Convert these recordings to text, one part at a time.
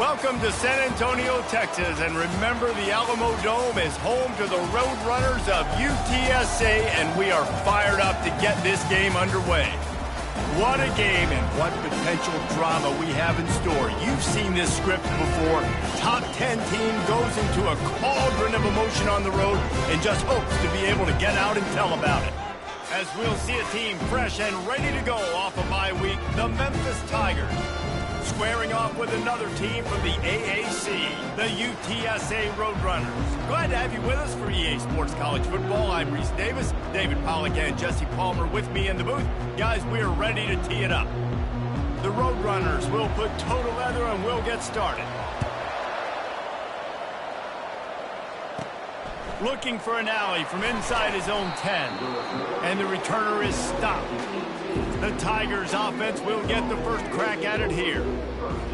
Welcome to San Antonio, Texas, and remember the Alamo Dome is home to the Roadrunners of UTSA, and we are fired up to get this game underway. What a game and what potential drama we have in store. You've seen this script before. Top 10 team goes into a cauldron of emotion on the road and just hopes to be able to get out and tell about it. As we'll see a team fresh and ready to go off a bye week, the Memphis Tigers. Squaring off with another team from the AAC, the UTSA Roadrunners. Glad to have you with us for EA Sports College Football. I'm Reese Davis, David Pollack and Jesse Palmer with me in the booth. Guys, we are ready to tee it up. The Roadrunners will put toe to leather and we'll get started. Looking for an alley from inside his own 10. And the returner is stopped. The Tigers offense will get the first crack at it here.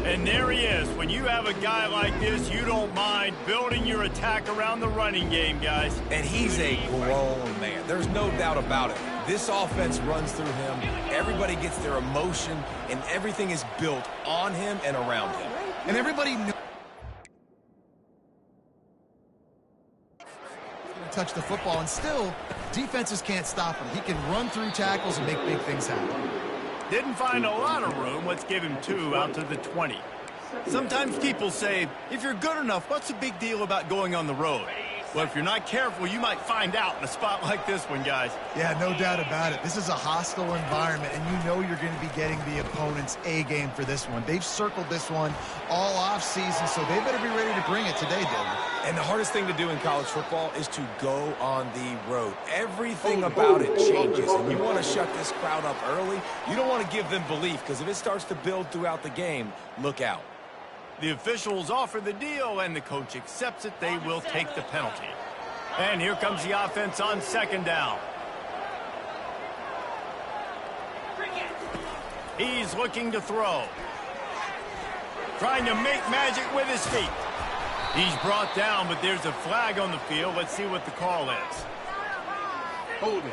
And there he is. When you have a guy like this, you don't mind building your attack around the running game, guys. And he's a grown man. There's no doubt about it. This offense runs through him. Everybody gets their emotion, and everything is built on him and around him. And everybody knew touch the football, and still defenses can't stop him. He can run through tackles and make big things happen. Didn't find a lot of room. Let's give him 2 out to the 20. Sometimes people say, if you're good enough, what's the big deal about going on the road? Well, if you're not careful, you might find out in a spot like this one, guys. Yeah, no doubt about it. This is a hostile environment, and you know you're going to be getting the opponent's A game for this one. They've circled this one all off season, so they better be ready to bring it today, David. And the hardest thing to do in college football is to go on the road. Everything about it changes, and you want to shut this crowd up early. You don't want to give them belief, because if it starts to build throughout the game, look out. The officials offer the deal, and the coach accepts it. They will take the penalty. And here comes the offense on second down. He's looking to throw. Trying to make magic with his feet. He's brought down, but there's a flag on the field. Let's see what the call is. Holding.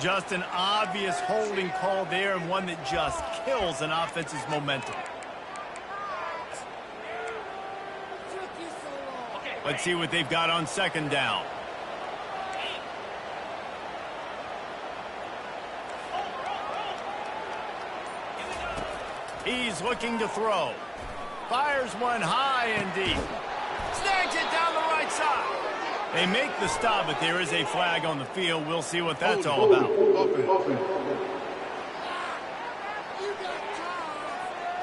Just an obvious holding call there, and one that just kills an offense's momentum. Let's see what they've got on second down. He's looking to throw. Fires one high and deep. Snags it down the right side. They make the stop, but there is a flag on the field. We'll see what that's all about.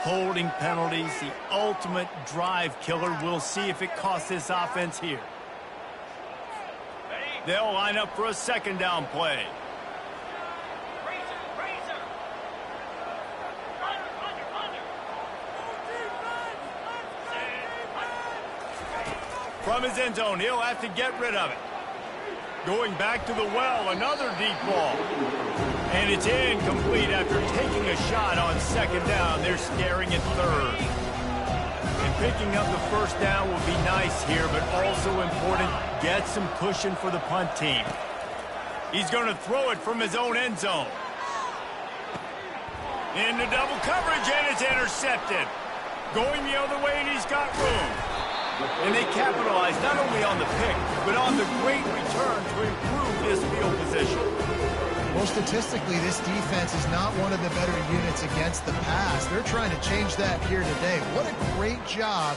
Holding penalties, the ultimate drive killer. We'll see if it costs this offense here. They'll line up for a second down play. From his end zone, he'll have to get rid of it. Going back to the well, another deep ball. And it's incomplete after taking a shot on second down. They're staring at third. And picking up the first down would be nice here, but also important, get some cushion for the punt team. He's going to throw it from his own end zone. Into double coverage, and it's intercepted. Going the other way, and he's got room. And they capitalize not only on the pick, but on the great return to improve this field position. Well, statistically, this defense is not one of the better units against the pass. They're trying to change that here today. What a great job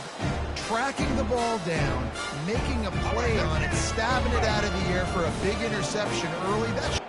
tracking the ball down, making a play on it, stabbing it out of the air for a big interception early. That's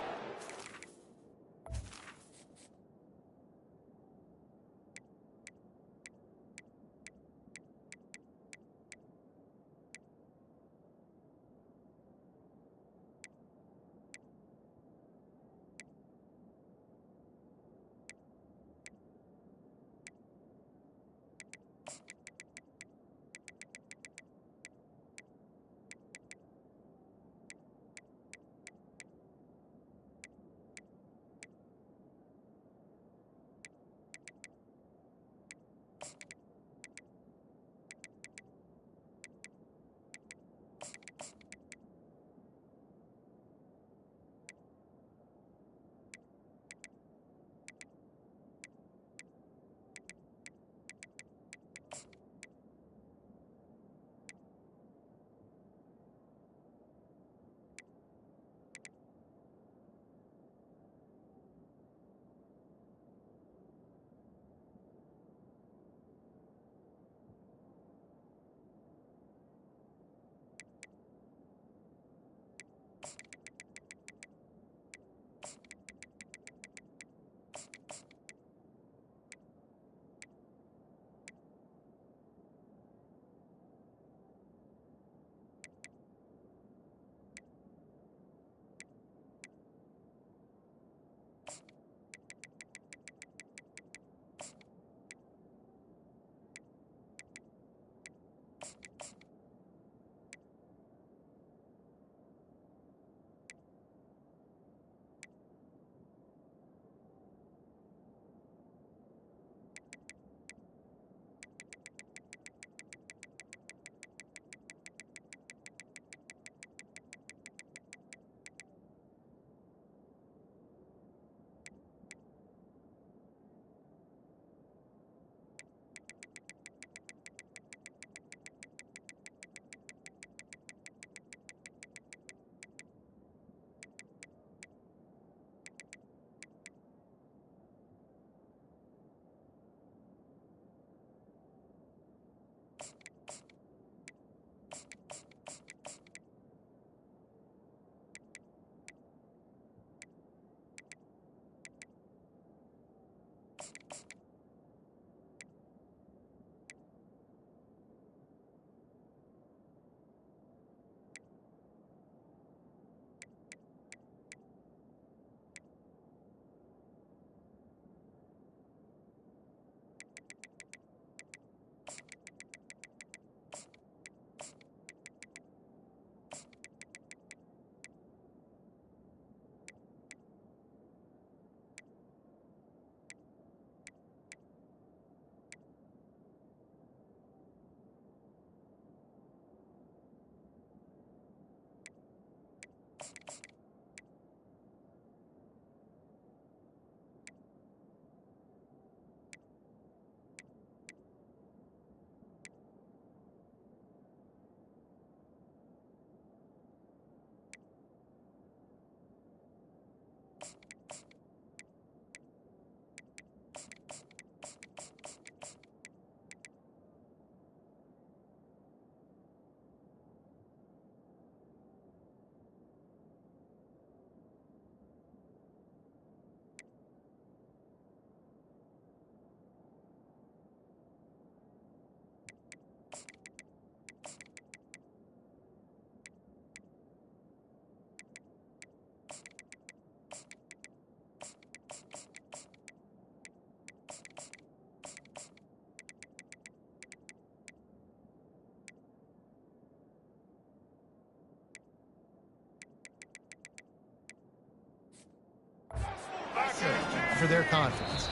their confidence.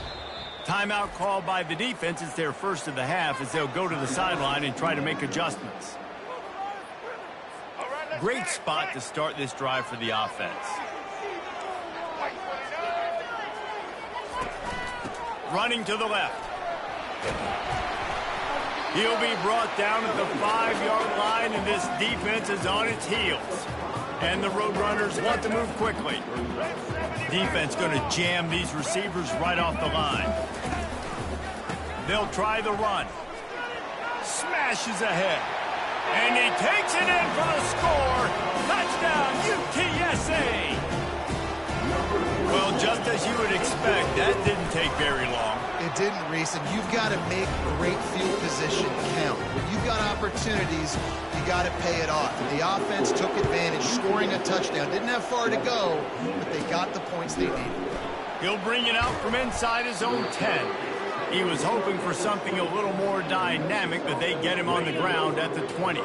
Timeout called by the defense. It's their first of the half as they'll go to the sideline and try to make adjustments. Great spot to start this drive for the offense. Running to the left. He'll be brought down at the 5-yard line, and this defense is on its heels. And the Roadrunners want to move quickly. Defense going to jam these receivers right off the line. They'll try the run. Smashes ahead. And he takes it in for the score. Touchdown, UTSA. Well, just as you would expect, that didn't take very long. It didn't, Reese, and you've got to make great field position count. When you've got opportunities, you got to pay it off. And the offense took advantage, scoring a touchdown. Didn't have far to go, but they got the points they needed. He'll bring it out from inside his own 10. He was hoping for something a little more dynamic, but they get him on the ground at the 20.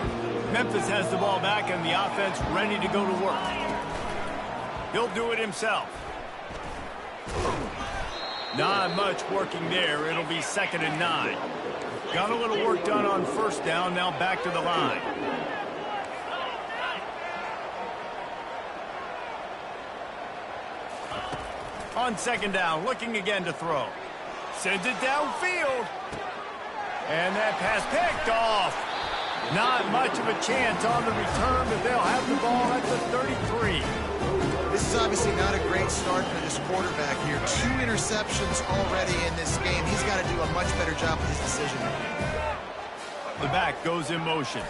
Memphis has the ball back and the offense ready to go to work. He'll do it himself. Not much working there. It'll be 2nd and 9. Got a little work done on first down. Now back to the line. On 2nd down, looking again to throw. Sends it downfield. And that pass picked off. Not much of a chance on the return, but they'll have the ball at the 33. This is obviously not a great start for this quarterback here. 2 interceptions already in this game. He's got to do a much better job with his decision-making. The back goes in motion.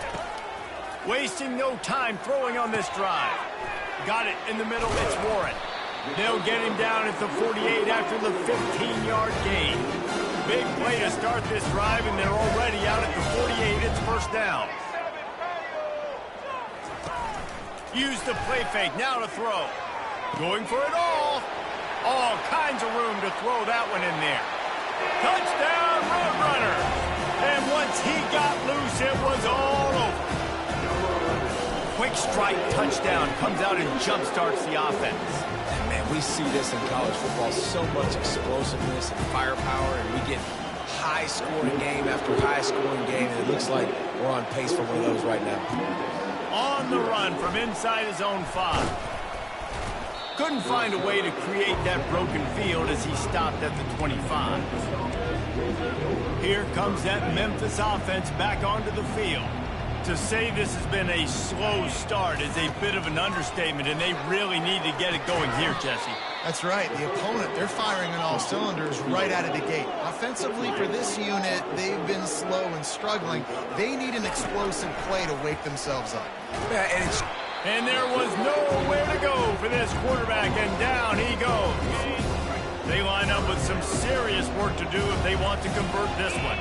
Wasting no time throwing on this drive. Got it in the middle. It's Warren. They'll get him down at the 48 after the 15-yard gain. Big play to start this drive, and they're already out at the 48. It's first down. Use the play fake. Now to throw. Going for it all. All kinds of room to throw that one in there. Touchdown, Roadrunner. And once he got loose, it was all over. Quick strike touchdown comes out and jump-starts the offense. And man, we see this in college football, so much explosiveness and firepower, and we get high-scoring game after high-scoring game, and it looks like we're on pace for one of those right now. On the run from inside his own 5. Couldn't find a way to create that broken field as he stopped at the 25. Here comes that Memphis offense back onto the field. To say this has been a slow start is a bit of an understatement, and they really need to get it going here, Jesse. That's right. The opponent, they're firing on all cylinders right out of the gate. Offensively, for this unit, they've been slow and struggling. They need an explosive play to wake themselves up. Yeah, and there was nowhere to go for this quarterback, and down he goes. They line up with some serious work to do if they want to convert this one.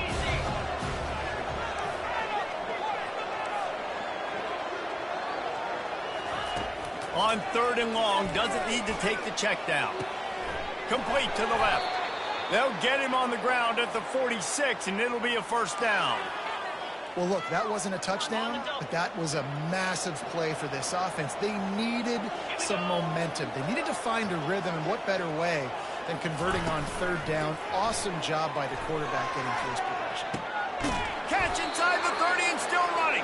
On 3rd and long, doesn't need to take the check down. Complete to the left. They'll get him on the ground at the 46, and it'll be a first down. Well, look, that wasn't a touchdown, but that was a massive play for this offense. They needed some momentum. They needed to find a rhythm, and what better way than converting on 3rd down. Awesome job by the quarterback getting to his progression. Catch inside the 30 and still running.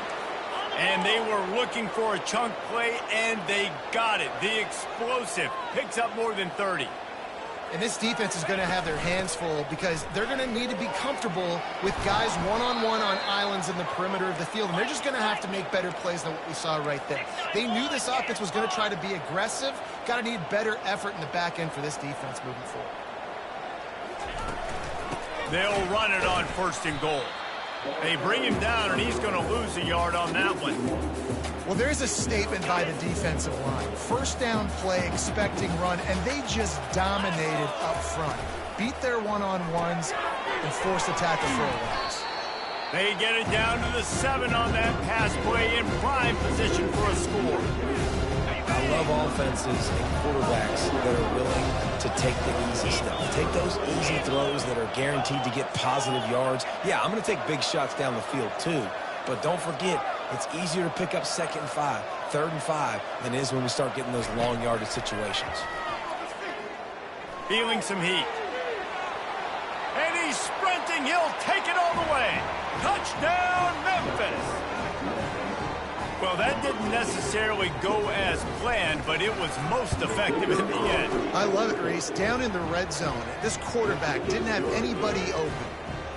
And they were looking for a chunk play, and they got it. The explosive picks up more than 30. And this defense is going to have their hands full because they're going to need to be comfortable with guys one-on-one on islands in the perimeter of the field. And they're just going to have to make better plays than what we saw right there. They knew this offense was going to try to be aggressive. Got to need better effort in the back end for this defense moving forward. They'll run it on 1st and goal. They bring him down, and he's going to lose a yard on that one. Well, there's a statement by the defensive line. 1st down play, expecting run, and they just dominated up front. Beat their one-on-ones and forced a tackle for a loss. They get it down to the 7 on that pass play in prime position for a score. I love offenses and quarterbacks that are willing to take the easy stuff. Take those easy throws that are guaranteed to get positive yards. Yeah, I'm going to take big shots down the field too. But don't forget, it's easier to pick up 2nd and 5, 3rd and 5 than it is when we start getting those long yardage situations. Feeling some heat. throwing. He'll take it all the way. Touchdown, Memphis. Well, that didn't necessarily go as planned, but it was most effective in the end. I love it, Reese. Down in the red zone, this quarterback didn't have anybody open.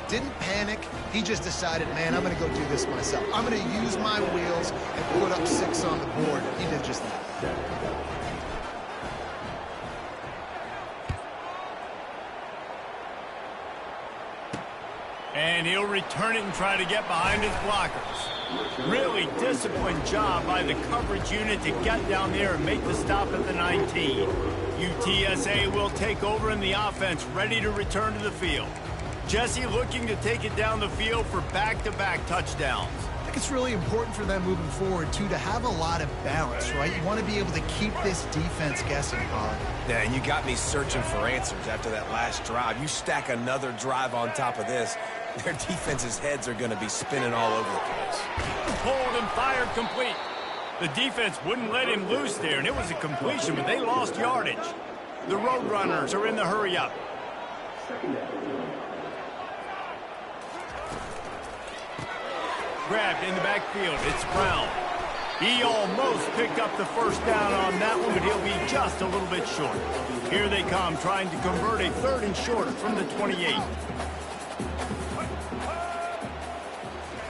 Didn't panic. He just decided, man, I'm going to go do this myself. I'm going to use my wheels and put up 6 on the board. He did just that. And he'll return it and try to get behind his blockers. Really disciplined job by the coverage unit to get down there and make the stop at the 19. UTSA will take over in the offense, ready to return to the field. Jesse looking to take it down the field for back-to-back touchdowns. I think it's really important for them moving forward, too, to have a lot of balance, right? You want to be able to keep this defense guessing, Bob. Yeah, and you got me searching for answers after that last drive. You stack another drive on top of this, their defense's heads are going to be spinning all over the place. Pulled and fired complete. The defense wouldn't let him loose there, and it was a completion, but they lost yardage. The Roadrunners are in the hurry-up. Grabbed in the backfield. It's Brown. He almost picked up the first down on that one, but he'll be just a little bit short. Here they come, trying to convert a 3rd and short from the 28.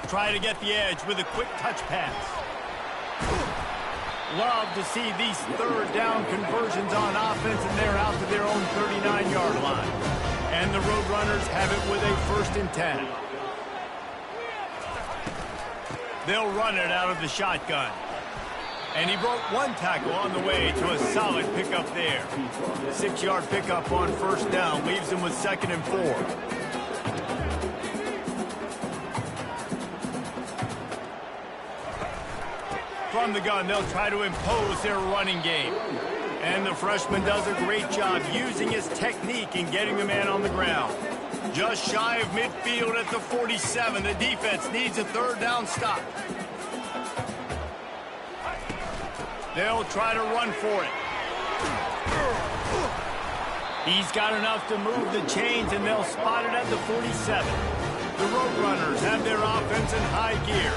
Try to get the edge with a quick touch pass. Love to see these 3rd down conversions on offense, and they're out to their own 39-yard line. And the Roadrunners have it with a 1st and 10. They'll run it out of the shotgun. And he broke 1 tackle on the way to a solid pickup there. 6-yard pickup on 1st down leaves him with 2nd and 4. From the gun, they'll try to impose their running game. And the freshman does a great job using his technique and getting the man on the ground. Just shy of midfield at the 47. The defense needs a 3rd down stop. They'll try to run for it. He's got enough to move the chains, and they'll spot it at the 47. The Roadrunners have their offense in high gear.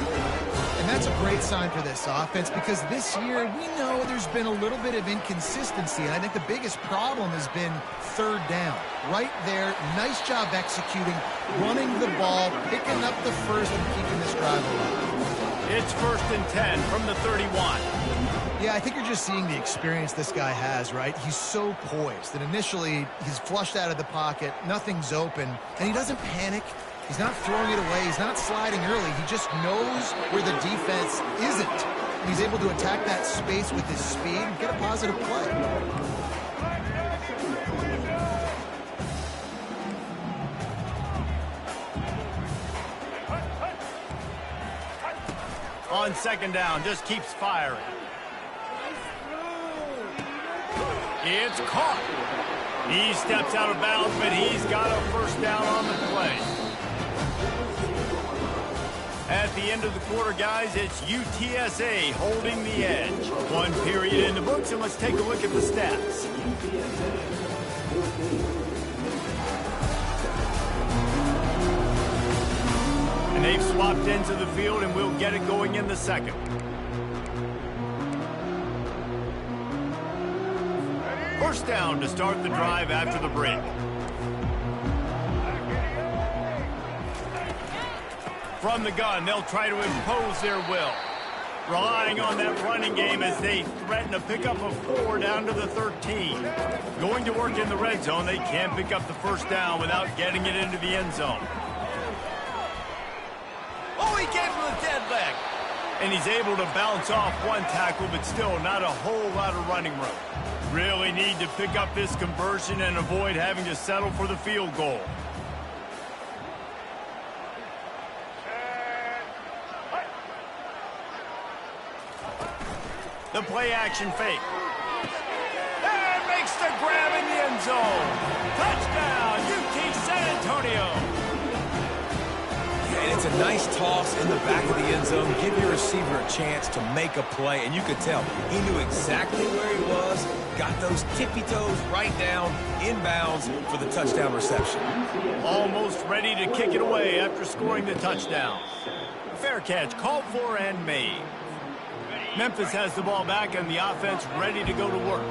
And that's a great sign for this offense, because this year we know there's been a little bit of inconsistency, and I think the biggest problem has been 3rd down. Right there, nice job executing, running the ball, picking up the first, and keeping this drive alive. It's 1st and 10 from the 31. Yeah, I think you're just seeing the experience this guy has, right? He's so poised that initially he's flushed out of the pocket, nothing's open, and he doesn't panic. He's not throwing it away. He's not sliding early. He just knows where the defense isn't. And he's able to attack that space with his speed and get a positive play. On 2nd down, just keeps firing. It's caught. He steps out of bounds, but he's got a 1st down on the play. At the end of the quarter, guys, it's UTSA holding the edge. 1 period in the books, and let's take a look at the stats. And they've swapped ends of the field, and we'll get it going in the 2nd. First down to start the drive after the break. From the gun, they'll try to impose their will. Relying on that running game as they threaten a pickup of 4 down to the 13. Going to work in the red zone, they can't pick up the 1st down without getting it into the end zone. Oh, he gave him a dead leg. And he's able to bounce off 1 tackle, but still not a whole lot of running room. Really need to pick up this conversion and avoid having to settle for the field goal. The play action fake. And makes the grab in the end zone. Touchdown, UT San Antonio. And it's a nice toss in the back of the end zone. Give your receiver a chance to make a play, and you could tell he knew exactly where he was, got those tippy toes right down, inbounds for the touchdown reception. Almost ready to kick it away after scoring the touchdown. Fair catch called for and made. Memphis has the ball back and the offense ready to go to work.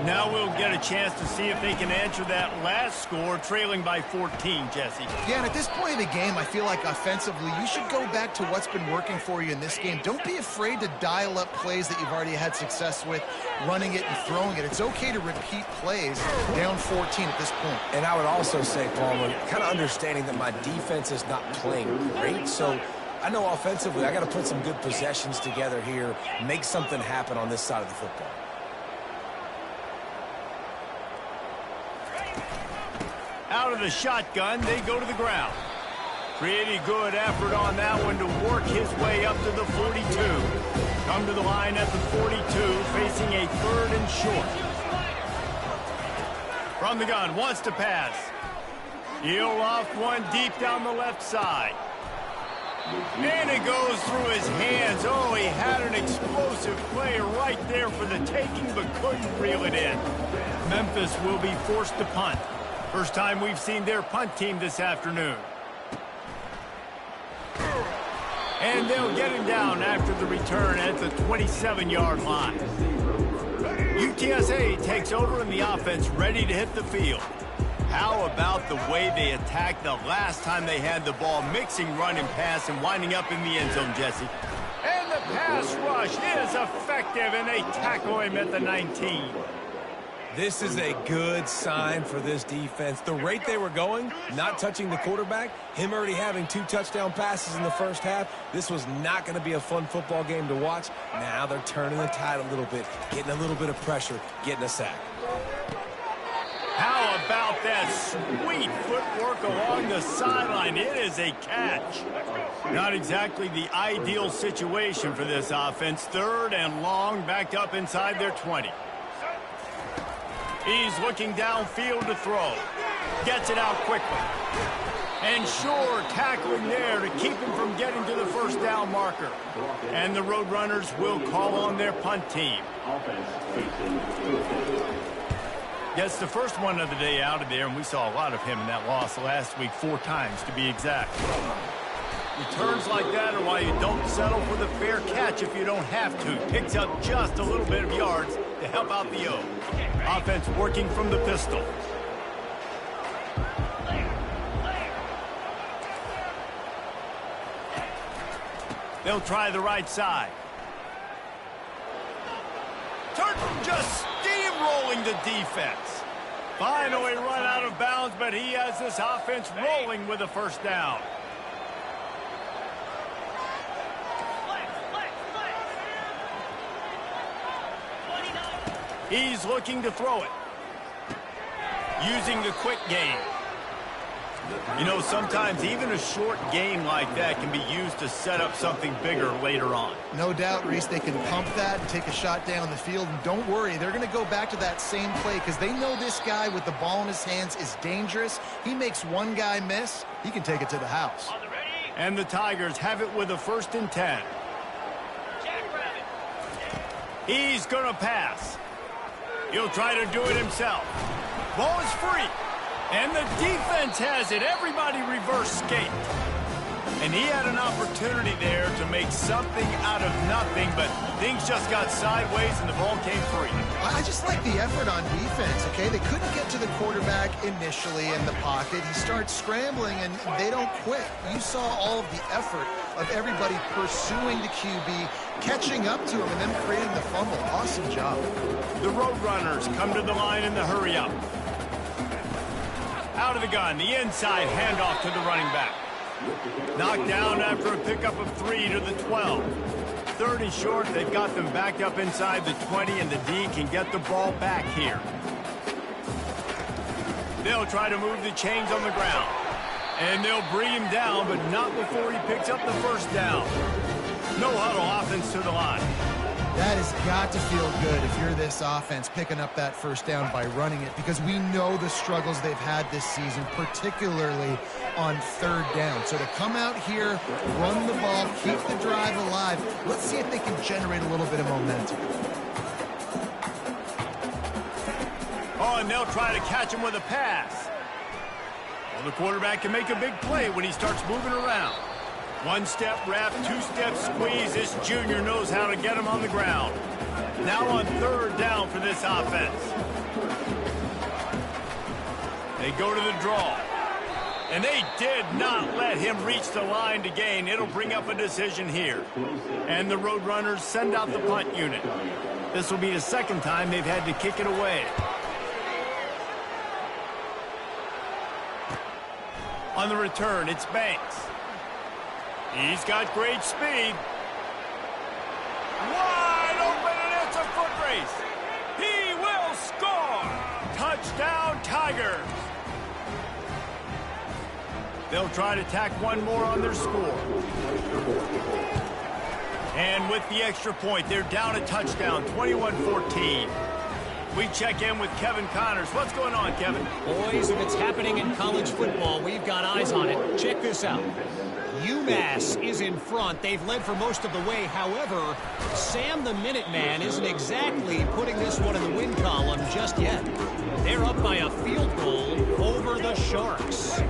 Now we'll get a chance to see if they can answer that last score, trailing by 14, Jesse. Yeah, and at this point of the game, I feel like offensively, you should go back to what's been working for you in this game. Don't be afraid to dial up plays that you've already had success with, running it and throwing it. It's okay to repeat plays down 14 at this point. And I would also say, Palmer, kind of understanding that my defense is not playing great, so I know offensively I got to put some good possessions together here, make something happen on this side of the football. Out of the shotgun, they go to the ground. Pretty good effort on that one to work his way up to the 42. Come to the line at the 42, facing a 3rd and short. From the gun, wants to pass. He'll loft one deep down the left side. And it goes through his hands. Oh, he had an explosive play right there for the taking, but couldn't reel it in. Memphis will be forced to punt. First time we've seen their punt team this afternoon. And they'll get him down after the return at the 27-yard line. UTSA takes over and the offense ready to hit the field. How about the way they attacked the last time they had the ball, mixing run and pass and winding up in the end zone, Jesse? And the pass rush is effective, and they tackle him at the 19. This is a good sign for this defense. The rate they were going, not touching the quarterback, him already having 2 touchdown passes in the first half, this was not going to be a fun football game to watch. Now they're turning the tide a little bit, getting a little bit of pressure, getting a sack. How about that sweet footwork along the sideline? It is a catch. Not exactly the ideal situation for this offense. 3rd and long, backed up inside their 20. He's looking downfield to throw. Gets it out quickly. And sure, tackling there to keep him from getting to the first down marker. And the Roadrunners will call on their punt team. Gets the first one of the day out of there, and we saw a lot of him in that loss last week, 4 times to be exact. Returns like that are why you don't settle for the fair catch if you don't have to. Picks up just a little bit of yards to help out the O. Offense working from the pistol. They'll try the right side. Just steamrolling the defense. Finally run out of bounds, but he has this offense rolling with a first down. He's looking to throw it. Using the quick game. You know, sometimes even a short game like that can be used to set up something bigger later on. No doubt, Reese, they can pump that and take a shot down the field. And don't worry, they're going to go back to that same play because they know this guy with the ball in his hands is dangerous. He makes one guy miss, he can take it to the house. And the Tigers have it with a 1st and 10. He's going to pass. He'll try to do it himself. Ball is free. And the defense has it. Everybody reverse skate. And he had an opportunity there to make something out of nothing, but things just got sideways and the ball came free. I just like the effort on defense, okay? They couldn't get to the quarterback initially in the pocket. He starts scrambling, and they don't quit. You saw all of the effort of everybody pursuing the QB, catching up to him, and then creating the fumble. Awesome job. The Roadrunners come to the line in the hurry-up. Out of the gun, the inside handoff to the running back. Knocked down after a pickup of 3 to the 12. 3rd and short, they've got them backed up inside the 20, and the D can get the ball back here. They'll try to move the chains on the ground. And they'll bring him down, but not before he picks up the first down. No huddle offense to the line. That has got to feel good if you're this offense picking up that first down by running it, because we know the struggles they've had this season, particularly on third down. So to come out here, run the ball, keep the drive alive, let's see if they can generate a little bit of momentum. Oh, and they'll try to catch him with a pass. Well, the quarterback can make a big play when he starts moving around. One-step wrap, two-step squeeze. This junior knows how to get him on the ground. Now on third down for this offense. They go to the draw. And they did not let him reach the line to gain. It'll bring up a decision here. And the Roadrunners send out the punt unit. This will be the second time they've had to kick it away. On the return, it's Banks. He's got great speed. Wide open, and it's a foot race. He will score. Touchdown, Tigers. They'll try to tack one more on their score. And with the extra point, they're down a touchdown, 21-14. We check in with Kevin Connors. What's going on, Kevin? Boys, if it's happening in college football, we've got eyes on it. Check this out. UMass is in front. They've led for most of the way. However, Sam the Minuteman isn't exactly putting this one in the win column just yet. They're up by a field goal over the Sharks.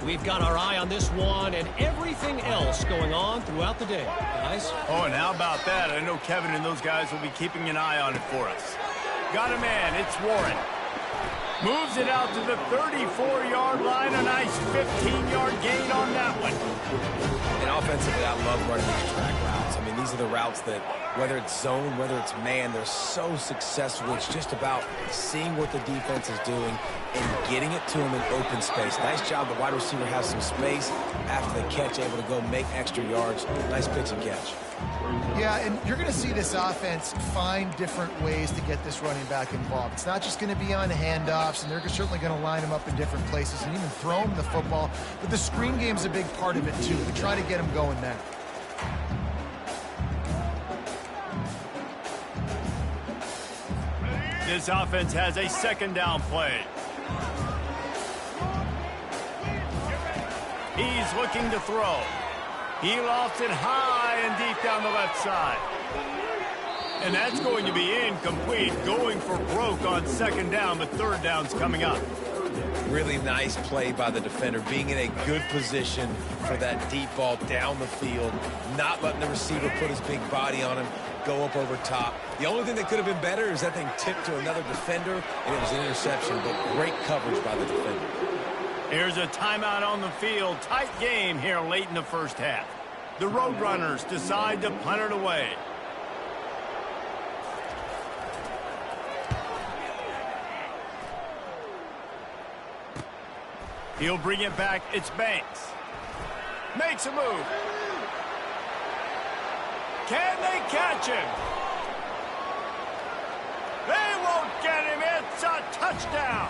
We've got our eye on this one and everything else going on throughout the day. Guys? Oh, and how about that? I know Kevin and those guys will be keeping an eye on it for us. Got a man. It's Warren. Moves it out to the 34-yard line. A nice 15-yard gain on that one. And offensively, I love running these track routes. I mean, these are the routes that, whether it's zone, whether it's man, they're so successful. It's just about seeing what the defense is doing and getting it to them in open space. Nice job. The wide receiver has some space after the catch, able to go make extra yards. Nice pitch and catch. Yeah, and you're going to see this offense find different ways to get this running back involved. It's not just going to be on handoffs, and they're certainly going to line him up in different places and even throw him the football. But the screen game's a big part of it, too. We try to get him going there. This offense has a second down play. He's looking to throw. He lofts it high and deep down the left side. And that's going to be incomplete. Going for broke on second down, but third down's coming up. Really nice play by the defender, being in a good position for that deep ball down the field, not letting the receiver put his big body on him, go up over top. The only thing that could have been better is that thing tipped to another defender, and it was an interception, but great coverage by the defender. Here's a timeout on the field. Tight game here late in the first half. The Roadrunners decide to punt it away. He'll bring it back. It's Banks. Makes a move. Can they catch him? They won't get him. It's a touchdown.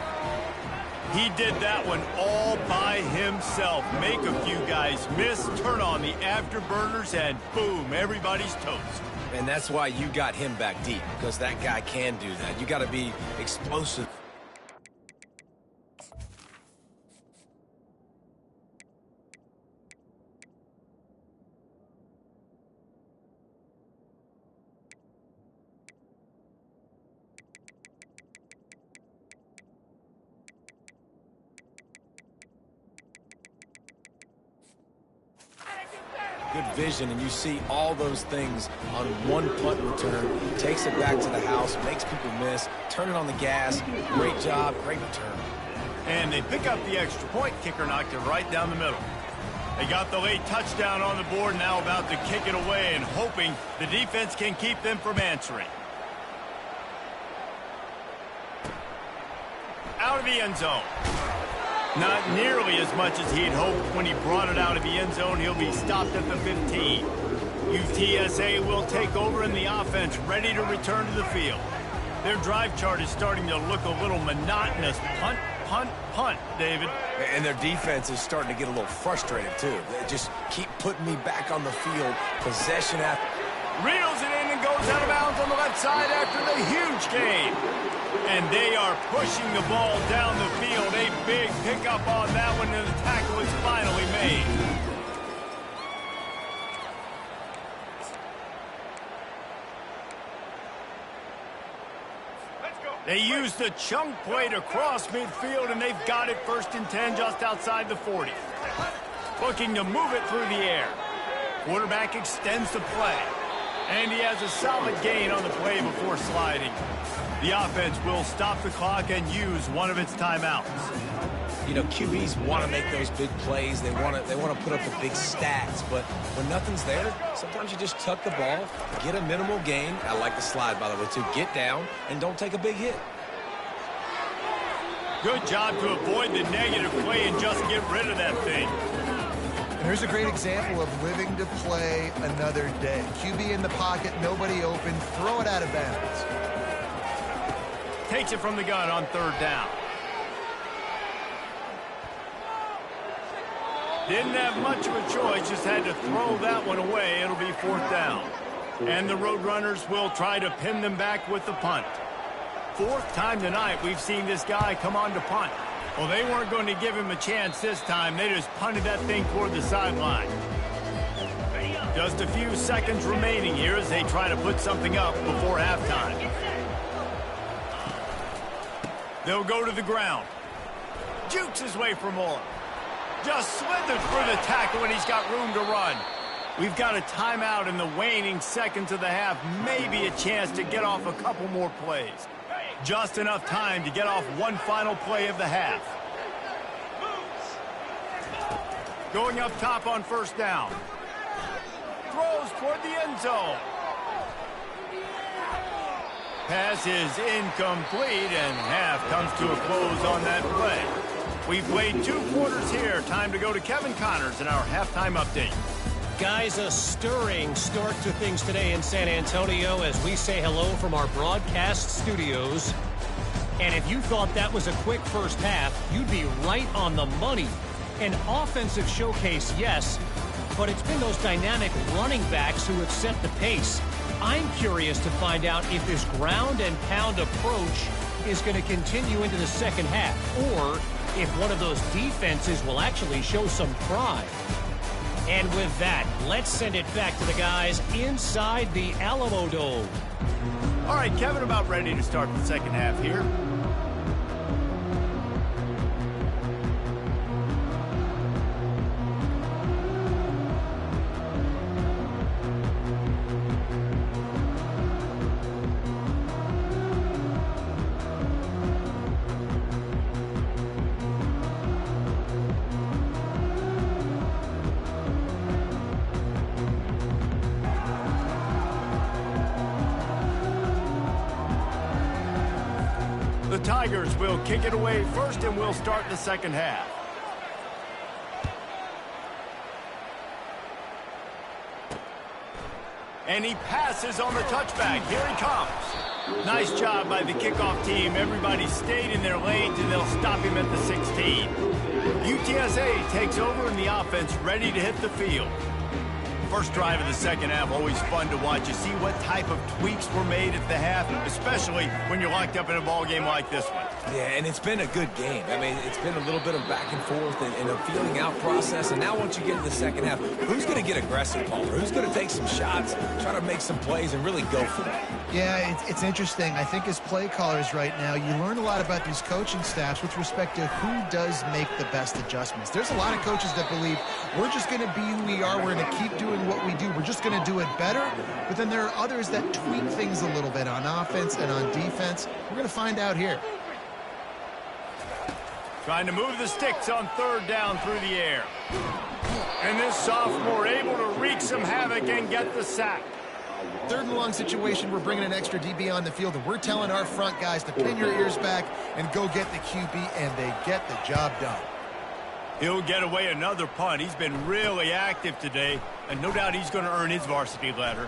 He did that one all by himself. Make a few guys miss, turn on the afterburners, and boom, everybody's toast. And that's why you got him back deep, because that guy can do that. You got to be explosive. Good vision, and you see all those things on one punt return. Takes it back to the house, makes people miss, turn it on the gas. Great job, great return. And they pick up the extra point. Kicker knocked it right down the middle. They got the late touchdown on the board, now about to kick it away and hoping the defense can keep them from answering. Out of the end zone. Not nearly as much as he'd hoped when he brought it out of the end zone. He'll be stopped at the 15. UTSA will take over in the offense, ready to return to the field. Their drive chart is starting to look a little monotonous. Punt, punt, punt, David. And their defense is starting to get a little frustrated, too. They just keep putting me back on the field, possession after. Reels it in and goes out of bounds on the left side after the huge gain. And they are pushing the ball down the field. A big pickup on that one, and the tackle is finally made. They use the chunk play to cross midfield, and they've got it 1st and 10 just outside the 40. Looking to move it through the air. Quarterback extends the play. And he has a solid gain on the play before sliding. The offense will stop the clock and use one of its timeouts. You know, QBs want to make those big plays. They want to put up the big stats. But when nothing's there, sometimes you just tuck the ball, get a minimal gain. I like the slide, by the way, too. Get down and don't take a big hit. Good job to avoid the negative play and just get rid of that thing. And here's a great example of living to play another day. QB in the pocket, nobody open, throw it out of bounds. Takes it from the gun on 3rd down. Didn't have much of a choice, just had to throw that one away. It'll be 4th down. And the Roadrunners will try to pin them back with the punt. 4th time tonight we've seen this guy come on to punt. Well, they weren't going to give him a chance this time. They just punted that thing toward the sideline. Just a few seconds remaining here as they try to put something up before halftime. They'll go to the ground. Jukes his way for more. Just slithered through the tackle, and he's got room to run. We've got a timeout in the waning seconds of the half. Maybe a chance to get off a couple more plays. Just enough time to get off one final play of the half. Going up top on 1st down. Throws toward the end zone. Pass is incomplete, and half comes to a close on that play. We've played 2 quarters here. Time to go to Kevin Connors in our halftime update. Guys, a stirring start to things today in San Antonio as we say hello from our broadcast studios. And if you thought that was a quick first half, you'd be right on the money. An offensive showcase, yes, but it's been those dynamic running backs who have set the pace. I'm curious to find out if this ground and pound approach is going to continue into the second half, or if one of those defenses will actually show some pride. And with that, let's send it back to the guys inside the Alamo Dome. All right, Kevin, about ready to start the second half here. The Tigers will kick it away first, and we'll start the second half. And he passes on the touchback. Here he comes. Nice job by the kickoff team. Everybody stayed in their lanes, and they'll stop him at the 16. UTSA takes over, and the offense ready to hit the field. First drive of the second half, always fun to watch. You see what type of tweaks were made at the half, especially when you're locked up in a ball game like this one. Yeah, and it's been a good game. I mean, it's been a little bit of back and forth and a feeling out process. And now once you get to the second half, who's going to get aggressive, Paul? Who's going to take some shots, try to make some plays, and really go for it? Yeah, it's interesting. I think as play callers right now, you learn a lot about these coaching staffs with respect to who does make the best adjustments. There's a lot of coaches that believe we're just going to be who we are. We're going to keep doing what we do. We're just going to do it better. But then there are others that tweak things a little bit on offense and on defense. We're going to find out here. Trying to move the sticks on 3rd down through the air. And this sophomore able to wreak some havoc and get the sack. 3rd and long situation, we're bringing an extra DB on the field, and we're telling our front guys to pin your ears back and go get the QB, and they get the job done. He'll get away another punt. He's been really active today, and no doubt he's going to earn his varsity letter.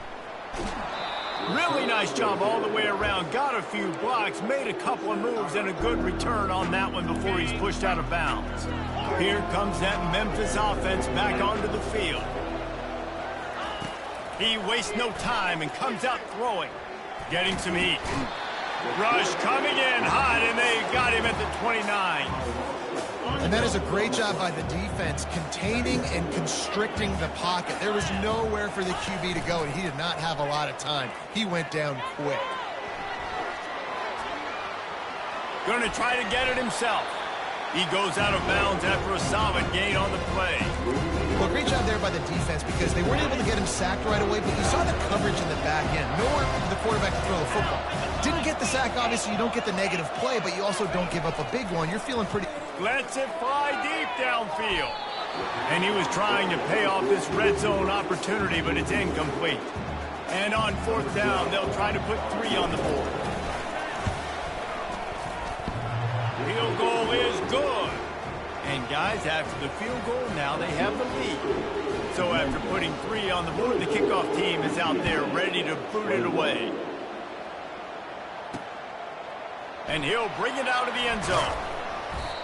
Really nice job all the way around. Got a few blocks, made a couple of moves, and a good return on that one before he's pushed out of bounds. Here comes that Memphis offense back onto the field. He wastes no time and comes out throwing. Getting some heat. Rush coming in hot, and they got him at the 29. And that is a great job by the defense, containing and constricting the pocket. There was nowhere for the QB to go, and he did not have a lot of time. He went down quick. Going to try to get it himself. He goes out of bounds after a solid gain on the play. Well, great job there by the defense because they weren't able to get him sacked right away, but you saw the coverage in the back end. Nowhere for the quarterback to throw the football. Didn't get the sack, obviously. You don't get the negative play, but you also don't give up a big one. You're feeling pretty... Lets it fly deep downfield. And he was trying to pay off this red zone opportunity, but it's incomplete. And on fourth down, they'll try to put 3 on the board. Field goal is good. And guys, after the field goal, now they have the lead. So after putting 3 on the board, the kickoff team is out there ready to boot it away. And he'll bring it out of the end zone.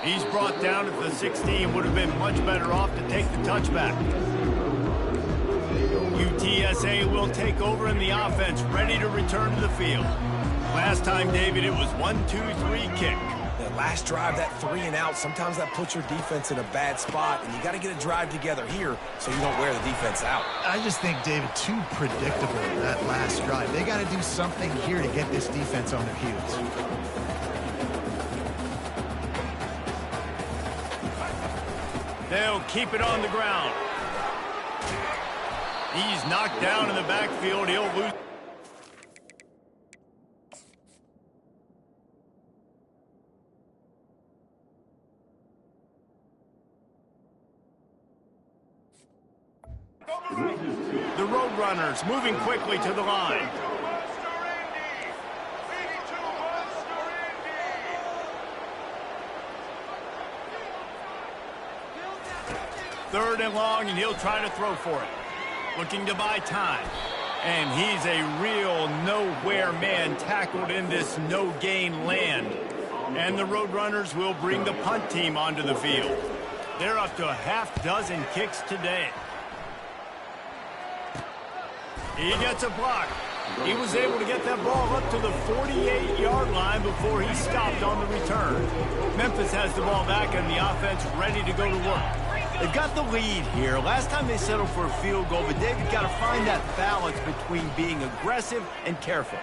He's brought down at the 16. Would have been much better off to take the touchback. UTSA will take over in the offense, ready to return to the field. Last time, David, it was 1-2-3 kick. That last drive, that 3 and out, sometimes that puts your defense in a bad spot, and you got to get a drive together here so you don't wear the defense out. I just think, David, too predictable that last drive. They got to do something here to get this defense on their heels. They'll keep it on the ground. He's knocked down in the backfield. He'll lose. The Roadrunners moving quickly to the line. Third and long, and he'll try to throw for it. Looking to buy time. And he's a real nowhere man tackled in this no-gain land. And the Roadrunners will bring the punt team onto the field. They're up to a half-dozen kicks today. He gets a block. He was able to get that ball up to the 48-yard line before he stopped on the return. Memphis has the ball back and the offense ready to go to work. They've got the lead here. Last time they settled for a field goal, but David got to find that balance between being aggressive and careful.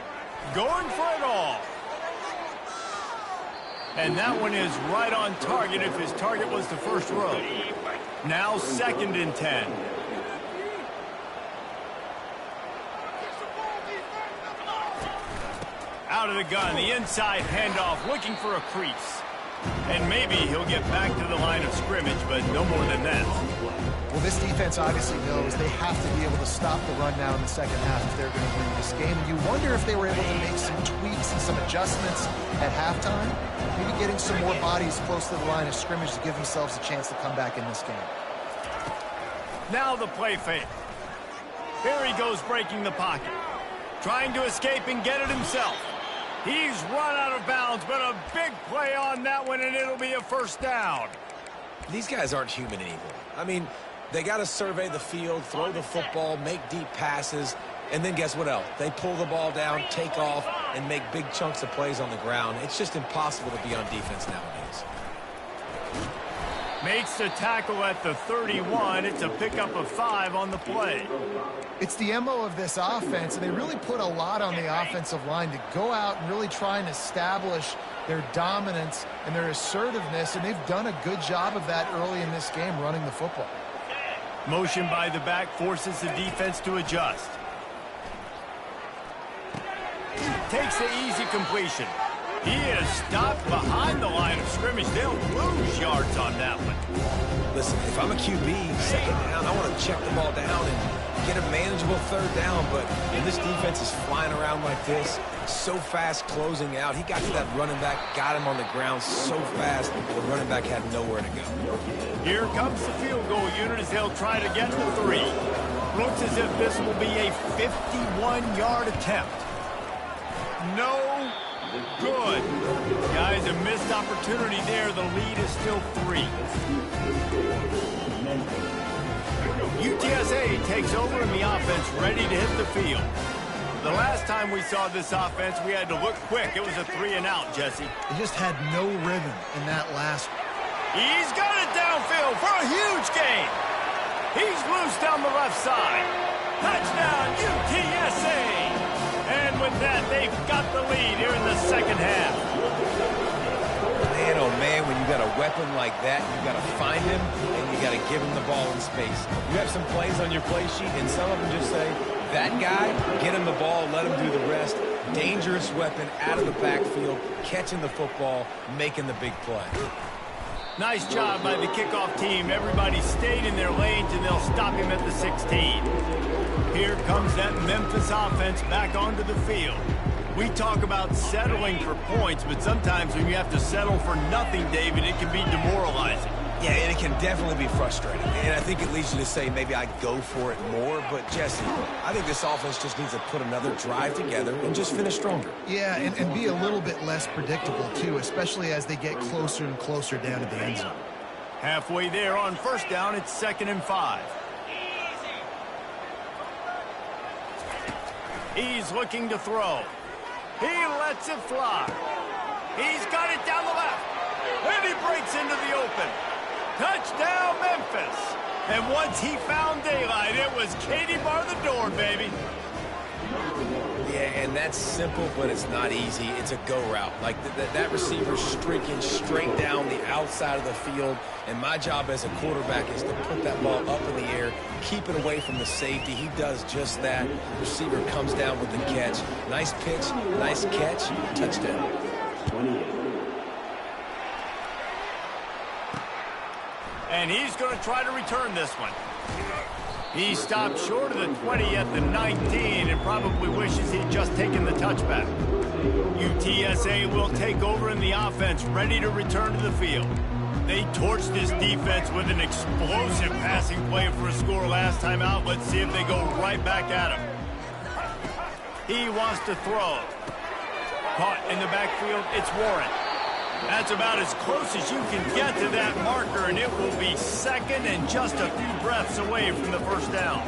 Going for it all. And that one is right on target if his target was the first row. Now 2nd and 10. Out of the gun, the inside handoff, looking for a crease. And maybe he'll get back to the line of scrimmage, but no more than that. Well, this defense obviously knows they have to be able to stop the run now in the second half if they're going to win this game. And you wonder if they were able to make some tweaks and some adjustments at halftime. Maybe getting some more bodies close to the line of scrimmage to give themselves a chance to come back in this game. Now the play fake. Here he goes breaking the pocket. Trying to escape and get it himself. He's run out of bounds, but a big play on that one, and it'll be a first down. These guys aren't human anymore. I mean, they got to survey the field, throw the football, make deep passes, and then guess what else? They pull the ball down, take off, and make big chunks of plays on the ground. It's just impossible to be on defense nowadays. Makes the tackle at the 31. It's a pickup of 5 on the play. It's the MO of this offense, and they really put a lot on the offensive line to go out and really try and establish their dominance and their assertiveness, and they've done a good job of that early in this game running the football. Motion by the back forces the defense to adjust. Takes the easy completion. He is stopped behind the line of scrimmage. They'll lose yards on that one. Listen, if I'm a QB, 2nd down, I want to check the ball down and get a manageable 3rd down, but when this defense is flying around like this, so fast closing out, he got to that running back, got him on the ground so fast, the running back had nowhere to go. Here comes the field goal unit as they'll try to get to 3. Looks as if this will be a 51-yard attempt. No good. Guys, a missed opportunity there. The lead is still 3. UTSA takes over in the offense, ready to hit the field. The last time we saw this offense, we had to look quick. It was a 3-and-out, Jesse. They just had no rhythm in that last one. He's got it downfield for a huge gain. He's loose down the left side. Touchdown, UTSA. And with that, they've got the lead here in the second half. Man, oh man, when you got a weapon like that, you got to find him and you got to give him the ball in space. You have some plays on your play sheet, and some of them just say, that guy, get him the ball, let him do the rest. Dangerous weapon out of the backfield, catching the football, making the big play. Nice job by the kickoff team. Everybody stayed in their lanes, and they'll stop him at the 16. Here comes that Memphis offense back onto the field. We talk about settling for points, but sometimes when you have to settle for nothing, David, it can be demoralizing. Yeah, and it can definitely be frustrating. And I think it leads you to say maybe I go for it more. But, Jesse, I think this offense just needs to put another drive together and just finish stronger. Yeah, and be a little bit less predictable, too, especially as they get closer and closer down to the end zone. Halfway there on first down, it's 2nd and 5. He's looking to throw. He lets it fly. He's got it down the left. And he breaks into the open. Touchdown, Memphis. And once he found daylight, it was Katie bar the door, baby. Yeah, and that's simple, but it's not easy. It's a go route. Like that receiver streaking straight down the outside of the field. And my job as a quarterback is to put that ball up in the air, keep it away from the safety. He does just that. The receiver comes down with the catch. Nice pitch, nice catch, touchdown. 28. And he's going to try to return this one. He stopped short of the 20 at the 19 and probably wishes he'd just taken the touchback. UTSA will take over in the offense, ready to return to the field. They torched this defense with an explosive passing play for a score last time out. Let's see if they go right back at him. He wants to throw. Caught in the backfield, it's Warren. That's about as close as you can get to that marker, and it will be second and just a few breaths away from the first down.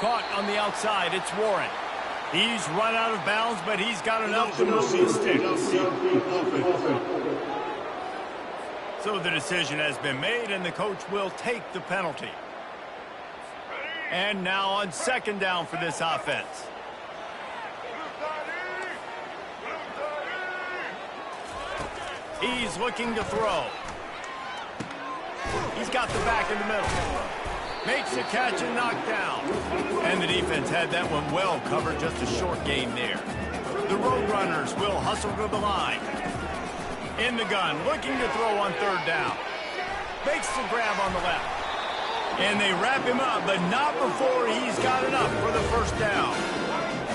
Caught on the outside, it's Warren. He's run out of bounds, but he's got enough to move the sticks. So the decision has been made, and the coach will take the penalty. And now on second down for this offense. He's looking to throw. He's got the back in the middle. Makes the catch and knocked down. And the defense had that one well covered, just a short gain there. The Roadrunners will hustle to the line. In the gun, looking to throw on third down. Makes the grab on the left. And they wrap him up, but not before he's got enough for the first down.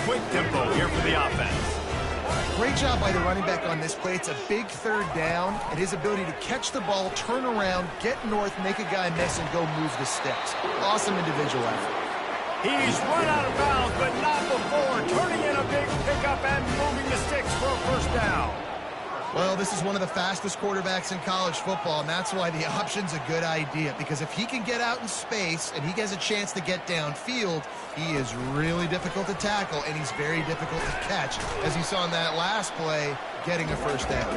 Quick tempo here for the offense. Great job by the running back on this play. It's a big third down, and his ability to catch the ball, turn around, get north, make a guy miss, and go move the sticks. Awesome individual effort. He's run out of bounds, but not before turning in a big pickup and moving the sticks for a first down. Well, this is one of the fastest quarterbacks in college football, and that's why the option's a good idea, because if he can get out in space and he gets a chance to get downfield, he is really difficult to tackle, and he's very difficult to catch, as you saw in that last play, getting a first down.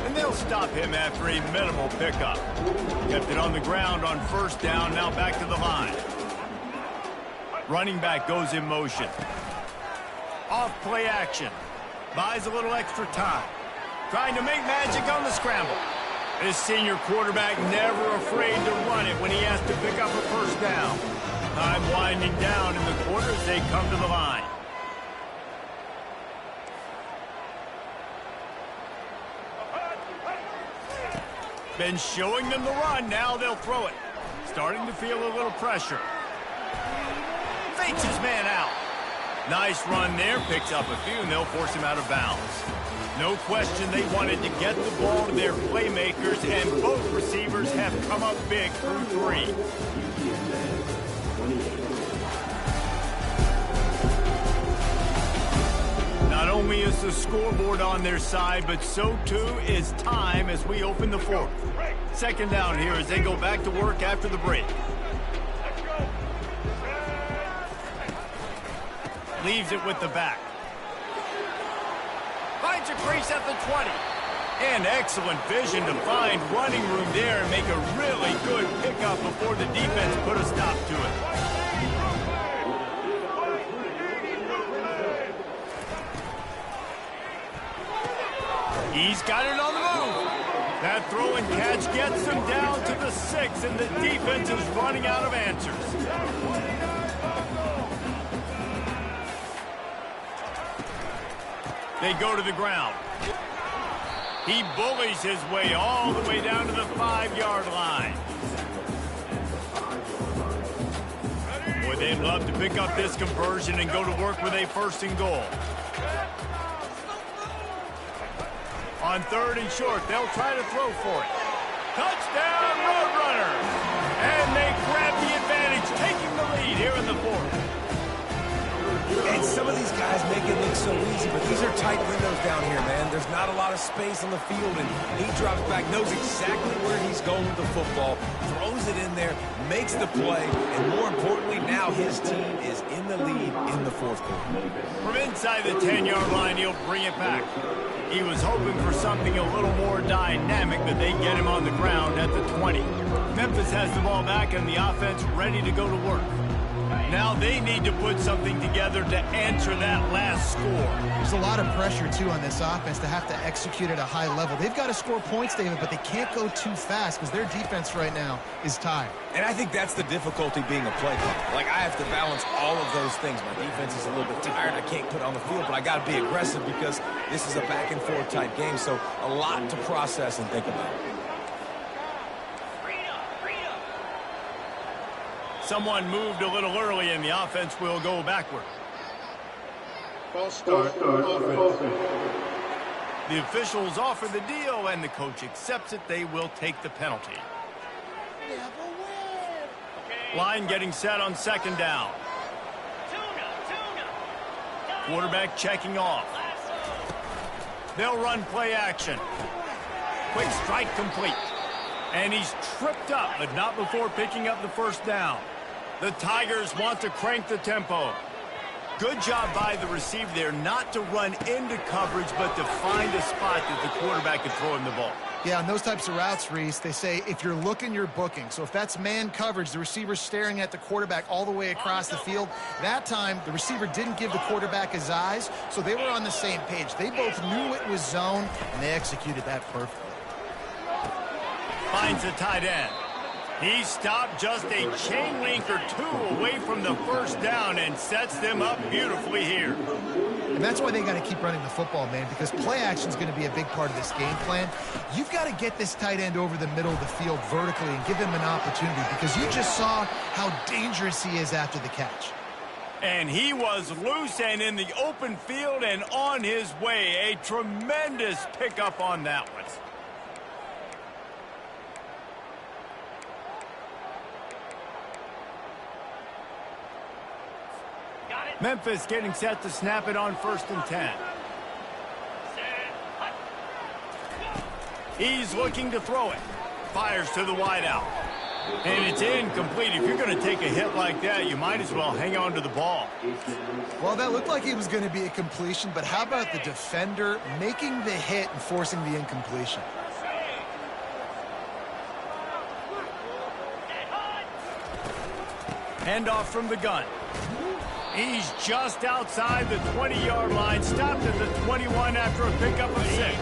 And they'll stop him after a minimal pickup. Kept it on the ground on first down, now back to the line. Running back goes in motion. Off play action. Buys a little extra time. Trying to make magic on the scramble. This senior quarterback never afraid to run it when he has to pick up a first down. Time winding down in the quarter as they come to the line. Been showing them the run, now they'll throw it. Starting to feel a little pressure. Fakes his man out. Nice run there, picks up a few, and they'll force him out of bounds. No question they wanted to get the ball to their playmakers, and both receivers have come up big through three. Not only is the scoreboard on their side, but so too is time as we open the fourth. Second down here as they go back to work after the break. Leaves it with the back. Finds a crease at the 20. And excellent vision to find running room there and make a really good pickup before the defense put a stop to it. He's got it on the move. That throw and catch gets him down to the 6, and the defense is running out of answers. They go to the ground. He bullies his way all the way down to the 5-yard line. Boy, they'd love to pick up this conversion and go to work with a 1st and goal. On 3rd and short, they'll try to throw for it. Touchdown, Roadrunners! And they grab the advantage, taking the lead here in the 4th. And some of these guys make it look so easy, but these are tight windows down here, man. There's not a lot of space on the field, and he drops back, knows exactly where he's going with the football, throws it in there, makes the play, and more importantly, now his team is in the lead in the 4th quarter. From inside the 10-yard line, he'll bring it back. He was hoping for something a little more dynamic, but they get him on the ground at the 20. Memphis has the ball back and the offense ready to go to work. Now they need to put something together to answer that last score. There's a lot of pressure, too, on this offense to have to execute at a high level. They've got to score points, David, but they can't go too fast because their defense right now is tired. And I think that's the difficulty being a play caller. Like, I have to balance all of those things. My defense is a little bit tired. I can't put on the field, but I got to be aggressive because this is a back-and-forth type game, so a lot to process and think about. Someone moved a little early, and the offense will go backward. False start. The officials offer the deal, and the coach accepts it. They will take the penalty. Line getting set on 2nd down. Quarterback checking off. They'll run play action. Quick strike complete. And he's tripped up, but not before picking up the 1st down. The Tigers want to crank the tempo. Good job by the receiver there not to run into coverage, but to find a spot that the quarterback could throw him the ball. Yeah, on those types of routes, Reese, they say if you're looking, you're booking. So if that's man coverage, the receiver's staring at the quarterback all the way across the field. That time, the receiver didn't give the quarterback his eyes, so they were on the same page. They both knew it was zone, and they executed that perfectly. Finds a tight end. He stopped just a chain link or 2 away from the 1st down and sets them up beautifully here. And that's why they got to keep running the football, man, because play action is going to be a big part of this game plan. You've got to get this tight end over the middle of the field vertically and give him an opportunity because you just saw how dangerous he is after the catch. And he was loose and in the open field and on his way. A tremendous pickup on that one. Memphis getting set to snap it on 1st and 10. He's looking to throw it. Fires to the wideout. And it's incomplete. If you're going to take a hit like that, you might as well hang on to the ball. Well, that looked like it was going to be a completion, but how about the defender making the hit and forcing the incompletion? Handoff from the gun. He's just outside the 20-yard line, stopped at the 21 after a pickup of 6.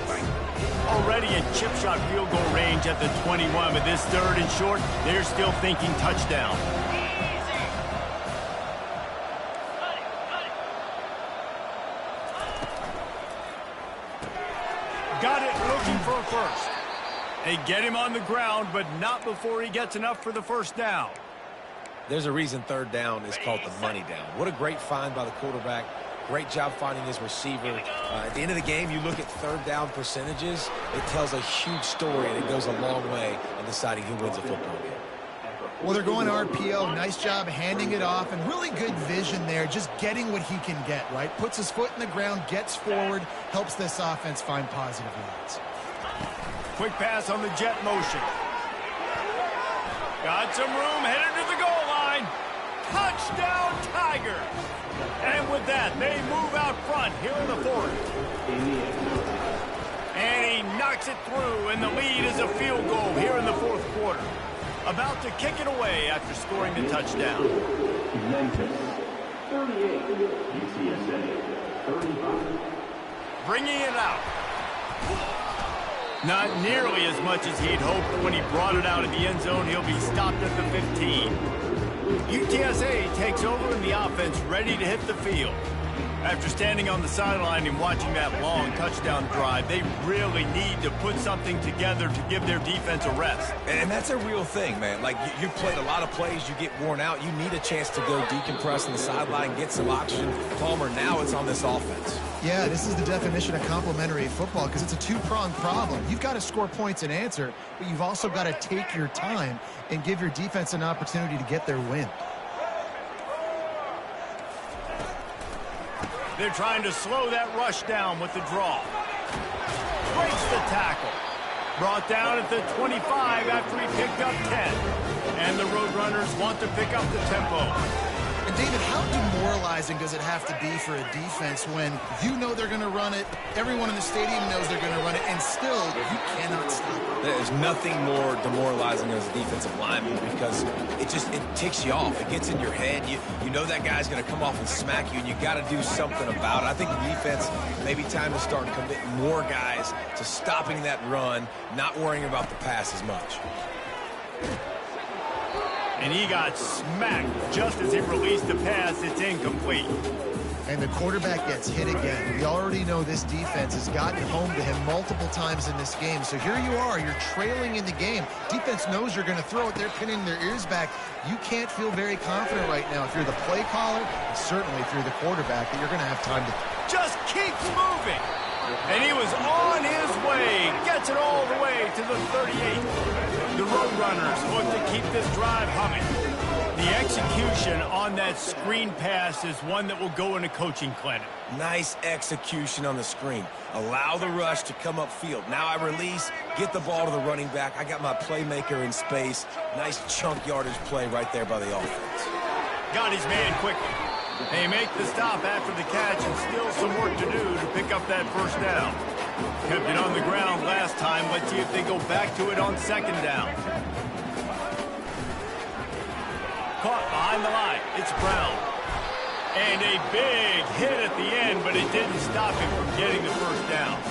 Already in chip shot field goal range at the 21, but this 3rd and short, they're still thinking touchdown. Got it, looking for a 1st. They get him on the ground, but not before he gets enough for the 1st down. There's a reason 3rd down is called the money down. What a great find by the quarterback. Great job finding his receiver. At the end of the game, you look at 3rd down percentages. It tells a huge story, and it goes a long way in deciding who wins a football game. Well, they're going RPO. Nice job handing it off, and really good vision there, just getting what he can get, right? Puts his foot in the ground, gets forward, helps this offense find positive yards. Quick pass on the jet motion. Got some room, headed to the goal line. Touchdown, Tigers! And with that, they move out front here in the fourth. And he knocks it through, and the lead is a field goal here in the fourth quarter. About to kick it away after scoring the touchdown. Memphis, 38, UTSA, 35. Bringing it out. Not nearly as much as he'd hoped when he brought it out of the end zone. He'll be stopped at the 15. UTSA takes over in the offense, ready to hit the field. After standing on the sideline and watching that long touchdown drive, they really need to put something together to give their defense a rest. And that's a real thing, man. Like, you've played a lot of plays, you get worn out. You need a chance to go decompress on the sideline, get some oxygen. Palmer, now it's on this offense. Yeah, this is the definition of complementary football because it's a two-pronged problem. You've got to score points and answer, but you've also got to take your time and give your defense an opportunity to get their win. They're trying to slow that rush down with the draw. Breaks the tackle. Brought down at the 25 after he picked up 10. And the Roadrunners want to pick up the tempo. And David, how demoralizing does it have to be for a defense when you know they're going to run it, everyone in the stadium knows they're going to run it, and still you cannot stop it? There's nothing more demoralizing as a defensive lineman because it ticks you off. It gets in your head. You know that guy's going to come off and smack you, and you got to do something about it. I think the defense, maybe time to start committing more guys to stopping that run, not worrying about the pass as much. And he got smacked just as he released the pass. It's incomplete. And the quarterback gets hit again. We already know this defense has gotten home to him multiple times in this game. So here you are, you're trailing in the game. Defense knows you're going to throw it. They're pinning their ears back. You can't feel very confident right now if you're the play caller, and certainly if you're the quarterback, that you're going to have time to just keeps moving. And he was on his way. Gets it all the way to the 38. The Roadrunners look to keep this drive humming. The execution on that screen pass is one that will go in a coaching clinic. Nice execution on the screen. Allow the rush to come upfield. Now I release, get the ball to the running back. I got my playmaker in space. Nice chunk yardage play right there by the offense. Got his man quickly. They make the stop after the catch and still some work to do to pick up that first down. Kept it on the ground last time. Let's see if they go back to it on second down. Caught behind the line. It's Brown. And a big hit at the end, but it didn't stop him from getting the first down.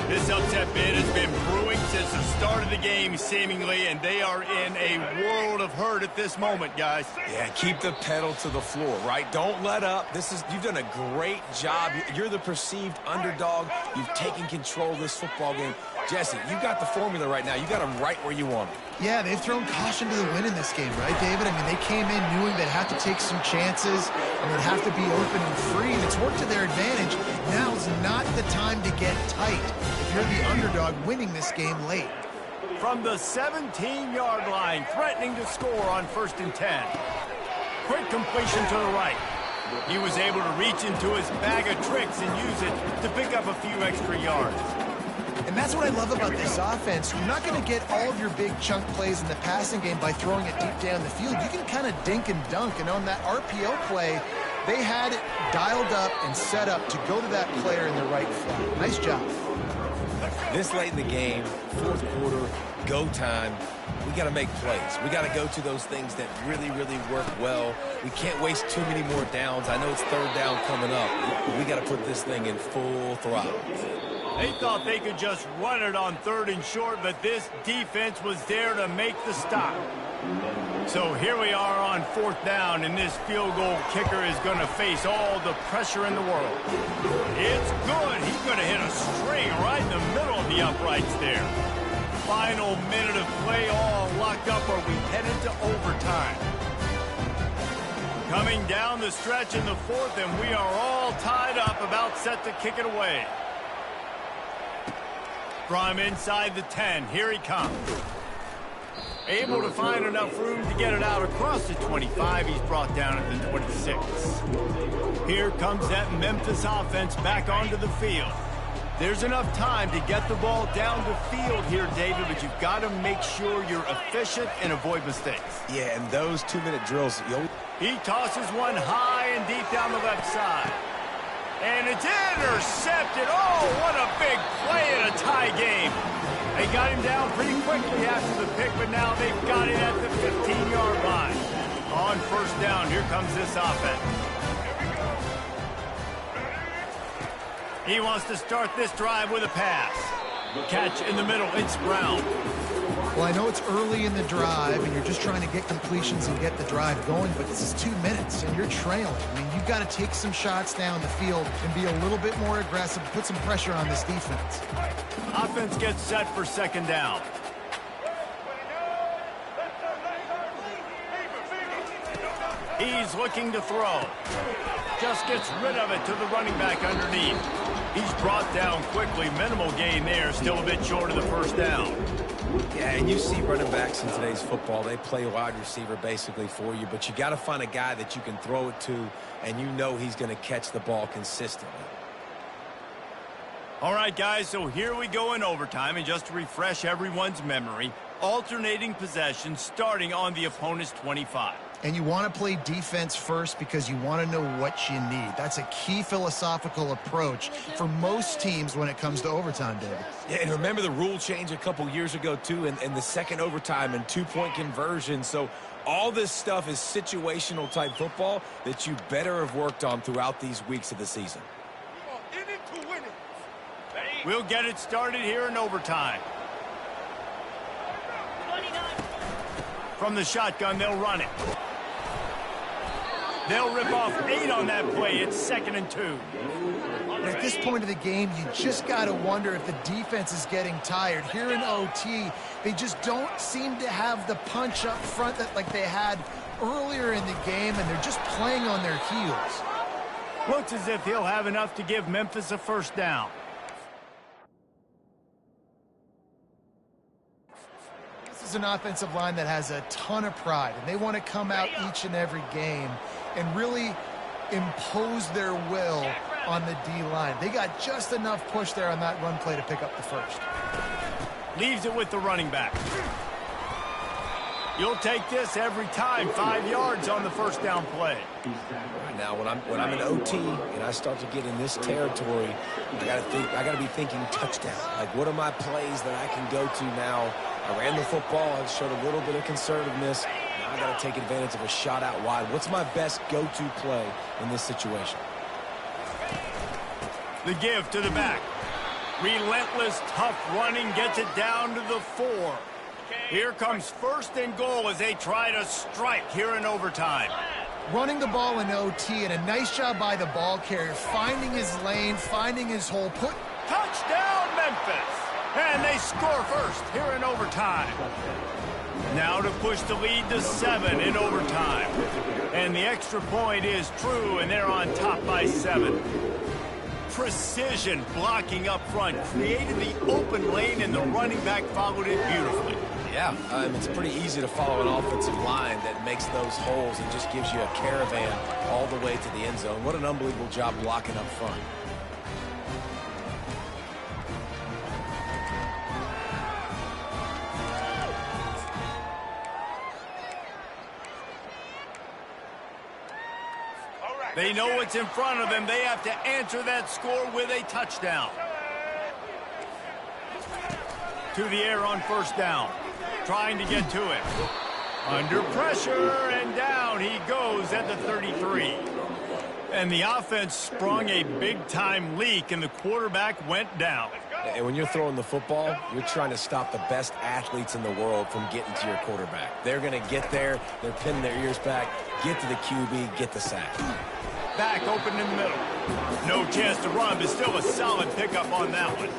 This upset bid has been brewing since the start of the game, seemingly, and they are in a world of hurt at this moment, guys. Yeah, keep the pedal to the floor, right? Don't let up. You've done a great job. You're the perceived underdog. You've taken control of this football game. Jesse, you got the formula right now. You got them right where you want them. Yeah, they've thrown caution to the wind in this game, right, David? I mean, they came in knowing they'd have to take some chances and they'd have to be open and free, and it's worked to their advantage. Now's not the time to get tight if you're the underdog winning this game late. From the 17-yard line, threatening to score on 1st and 10. Quick completion to the right. He was able to reach into his bag of tricks and use it to pick up a few extra yards. And that's what I love about this offense. You're not going to get all of your big chunk plays in the passing game by throwing it deep down the field. You can kind of dink and dunk. And on that RPO play, they had it dialed up and set up to go to that player in the right flat. Nice job. This late in the game, fourth quarter, go time, we got to make plays. We got to go to those things that really, really work well. We can't waste too many more downs. I know it's third down coming up, but we got to put this thing in full throttle. They thought they could just run it on 3rd and short, but this defense was there to make the stop. So here we are on 4th down, and this field goal kicker is going to face all the pressure in the world. It's good. He's going to hit a string right in the middle of the uprights there. Final minute of play, all locked up, or we headed to overtime. Coming down the stretch in the 4th, and we are all tied up, about set to kick it away. From inside the 10, here he comes. Able to find enough room to get it out across the 25. He's brought down at the 26. Here comes that Memphis offense back onto the field. There's enough time to get the ball down the field here, David, but you've got to make sure you're efficient and avoid mistakes. Yeah, and those 2-minute drills, he tosses one high and deep down the left side. And it's intercepted. Oh, what a big play in a tie game. They got him down pretty quickly after the pick, but now they've got it at the 15-yard line. On first down, here comes this offense. He wants to start this drive with a pass. Catch in the middle, it's Brown. Well, I know it's early in the drive, and you're just trying to get completions and get the drive going, but this is 2 minutes, and you're trailing. I mean, you've got to take some shots down the field and be a little bit more aggressive, put some pressure on this defense. Offense gets set for second down. He's looking to throw. Just gets rid of it to the running back underneath. He's brought down quickly. Minimal gain there. Still a bit short of the first down. Yeah, and you see running backs in today's football. They play wide receiver basically for you, but you got to find a guy that you can throw it to, and you know he's going to catch the ball consistently. All right, guys, so here we go in overtime, and just to refresh everyone's memory, alternating possession starting on the opponent's 25. And you want to play defense first because you want to know what you need. That's a key philosophical approach for most teams when it comes to overtime, David. Yeah, and remember the rule change a couple years ago, too, and the second overtime and two-point conversion. So all this stuff is situational type football that you better have worked on throughout these weeks of the season. We'll get it started here in overtime. From the shotgun, they'll run it. They'll rip off 8 on that play. It's 2nd and 2. At this point of the game, you just got to wonder if the defense is getting tired. Here in OT, they just don't seem to have the punch up front that like they had earlier in the game, and they're just playing on their heels. Looks as if he'll have enough to give Memphis a first down. This is an offensive line that has a ton of pride, and they want to come out each and every game and really impose their will on the D-line. They got just enough push there on that run play to pick up the first. Leaves it with the running back. You'll take this every time. 5 yards on the first down play. Right now, when I'm in OT and I start to get in this territory, I gotta be thinking touchdown. Like, what are my plays that I can go to now? I ran the football. I showed a little bit of conservativeness. Now I got to take advantage of a shot out wide. What's my best go-to play in this situation? The give to the back. Relentless, tough running gets it down to the 4. Here comes 1st and goal as they try to strike here in overtime. Running the ball in OT, and a nice job by the ball carrier, finding his lane, finding his hole. Touchdown, Memphis! And they score first here in overtime. Now to push the lead to 7 in overtime. And the extra point is true, and they're on top by 7. Precision blocking up front, created the open lane, and the running back followed it beautifully. Yeah, it's pretty easy to follow an offensive line that makes those holes and just gives you a caravan all the way to the end zone. What an unbelievable job blocking up front. They know what's in front of them. They have to answer that score with a touchdown. To the air on first down. Trying to get to it. Under pressure, and down he goes at the 33. And the offense sprung a big-time leak, and the quarterback went down. And when you're throwing the football, you're trying to stop the best athletes in the world from getting to your quarterback. They're going to get there, they're pinning their ears back, get to the QB, get the sack. Back open in the middle. No chance to run, but still a solid pickup on that one.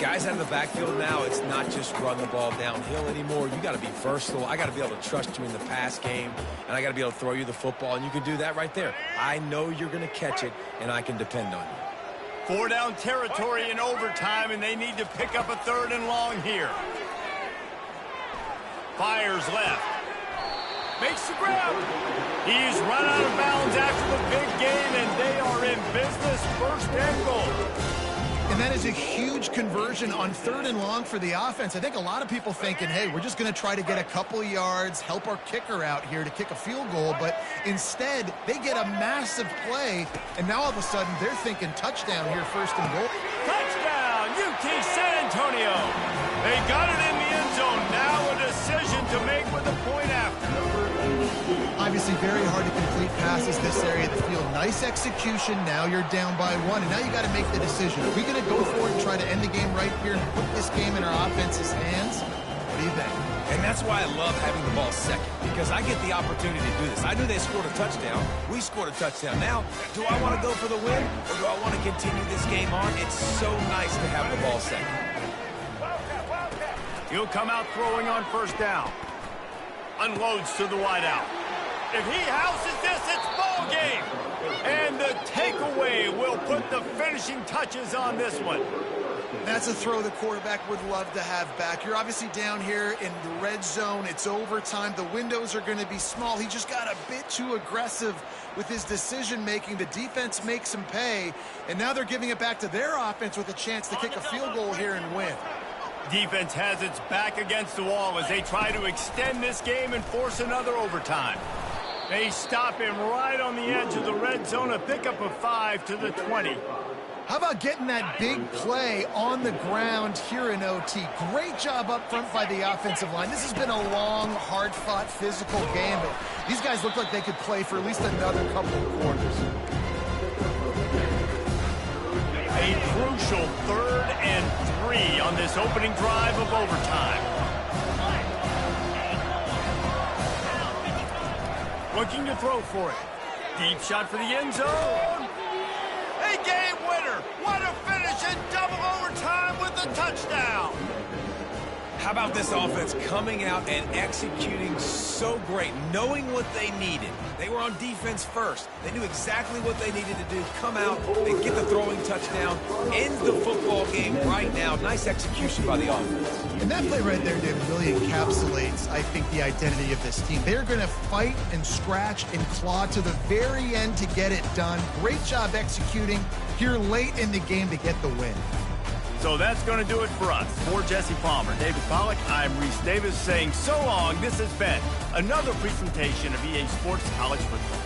Guys out of the backfield now, it's not just run the ball downhill anymore. You got to be versatile. I got to be able to trust you in the pass game, and I got to be able to throw you the football, and you can do that right there. I know you're going to catch it, and I can depend on you. 4 down territory in overtime, and they need to pick up a 3rd and long here. Fires left. Makes the grab. He's run out of bounds after the big game, and they are in business. First and goal. And that is a huge conversion on 3rd and long for the offense. I think a lot of people thinking, hey, we're just going to try to get a couple yards, help our kicker out here to kick a field goal. But instead, they get a massive play, and now all of a sudden they're thinking touchdown here, 1st and goal. Touchdown, UT San Antonio. They got it in the end zone. Now a decision to make with a point after. Obviously very hard to complete passes this area of the field. Nice execution. Now you're down by 1, and now you got to make the decision. Are we going to go for it and try to end the game right here and put this game in our offense's hands? What do you think? And that's why I love having the ball second, because I get the opportunity to do this. I knew they scored a touchdown. We scored a touchdown. Now, do I want to go for the win, or do I want to continue this game on? It's so nice to have the ball second. He'll come out throwing on 1st down. Unloads to the wideout. If he houses this, it's ball game. And the takeaway will put the finishing touches on this one. That's a throw the quarterback would love to have back. You're obviously down here in the red zone. It's overtime. The windows are going to be small. He just got a bit too aggressive with his decision-making. The defense makes him pay, and now they're giving it back to their offense with a chance to kick a field goal here and win. Defense has its back against the wall as they try to extend this game and force another overtime. They stop him right on the edge of the red zone, a pickup of 5 to the 20. How about getting that big play on the ground here in OT? Great job up front by the offensive line. This has been a long, hard-fought, physical game, but these guys look like they could play for at least another couple of quarters. A crucial 3rd and 3 on this opening drive of overtime. Looking to throw for it. Deep shot for the end zone. A game winner. What a finish in double overtime with a touchdown. How about this offense coming out and executing so great, knowing what they needed? They were on defense first. They knew exactly what they needed to do. Come out, they get the throwing touchdown, ends the football game right now. Nice execution by the offense. And that play right there, David, really encapsulates, I think, the identity of this team. They're going to fight and scratch and claw to the very end to get it done. Great job executing here late in the game to get the win. So that's going to do it for us. For Jesse Palmer, David Pollack, I'm Reese Davis saying so long. This has been another presentation of EA Sports College Football.